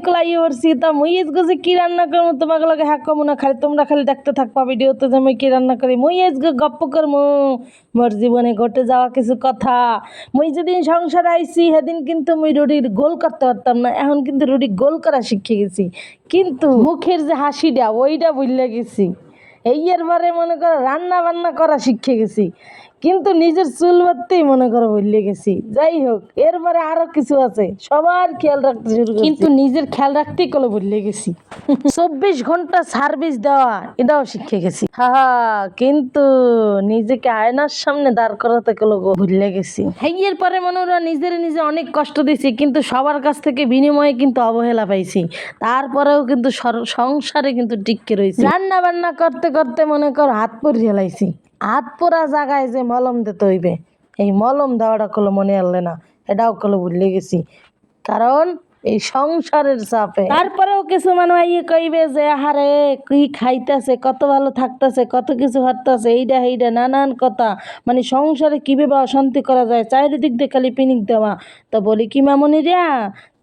কলাই করছি তা মুই আজকে যে কি রান্না করবো তোমাকে লাগে হ্যাঁ কমু না, খালি তোমরা খালি দেখতে থাকবা ভিডিওতে যে মুই কি রান্না করি। মুই আজকে গপ্প করবো মোর জীবনে ঘটে যাওয়া কিছু কথা। মুই যেদিন সংসারে আইছি সেদিন কিন্তু মুই রুটির গোল করতে পারতাম না, এখন কিন্তু রুটি গোল করা শিখে গেছি, কিন্তু মুখের যে হাসিটা ওইটা ভুলে গেছি। এইয়ের বারে মনে করো রান্না বান্না করা শিখে গেছি, কিন্তু নিজের চুল বাঁধতেই মনে করো ভুলে গেছি। যাই হোক, এরপরে আরো কিছু আছে, সবার খেয়াল রাখতে শুরু করছি, কিন্তু নিজের খেয়াল রাখতেই কলে ভুলে গেছি। 24 ঘন্টা সার্ভিস দেওয়া এটাও শিখে গেছি। কিন্তু নিজেকে আয়নার সামনে দাঁড় করাতে কলে ভুলে গেছি। এর পরে মনে হয় নিজে অনেক কষ্ট দিছি, কিন্তু সবার কাছ থেকে বিনিময়ে কিন্তু অবহেলা পাইছি। তারপরেও কিন্তু সংসারে কিন্তু টিকে রয়েছি। রান্না বান্না করতে করতে মনে কর হাত পরিয়ে লাইছি, হাত পোড়া জায়গায় যে মলম দিতে হইবে, এই মলম দেওয়াটা কলো মনে আনলে না, এটাও কলো ভুলে গেছি, কারণ এই সংসারের চাপে। তারপরেও কিছু মানুষ আইয়ে কইবে যে আহারে কি খাইতেছে, কত ভালো থাকতেছে, কত কিছু হারতেছে, এইটা নানান কথা, মানে সংসারে কিভাবে অশান্তি করা যায়, চারিদিক দিয়ে খালি পিনিক দেওয়া। তো বলি কি মামনি রিয়া,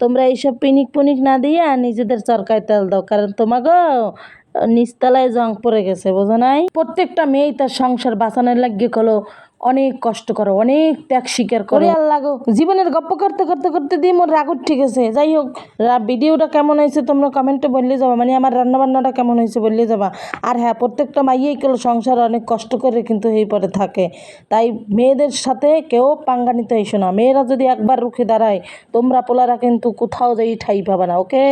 তোমরা এইসব পিনিক পুনিক না দিয়া নিজেদের চরকায় তেল দাও, কারণ তোমাকে নিচতলায় জং পড়ে গেছে, বোঝো নাই? প্রত্যেকটা মেয়েই তার সংসার বাঁচানোর লাগিয়ে কলো অনেক কষ্ট করো, অনেক ত্যাগ স্বীকার করে। আর লাগো জীবনের গপ্প করতে করতে করতে দিয়ে মোর রাগ ঠিক আছে। যাই হোক, ভিডিওটা কেমন হয়েছে তোমরা কমেন্টে বললে যাবা, মানে আমার রান্নাবান্নাটা কেমন হয়েছে বললে যাবা। আর হ্যাঁ, প্রত্যেকটা মাইয়েই কলো সংসার অনেক কষ্ট করে কিন্তু এই পরে থাকে, তাই মেয়েদের সাথে কেউ পাঙ্গা নিতে এসো না। মেয়েরা যদি একবার রুখে দাঁড়ায়, তোমরা পোলারা কিন্তু কোথাও যাই ঠাই পাবে না। ওকে।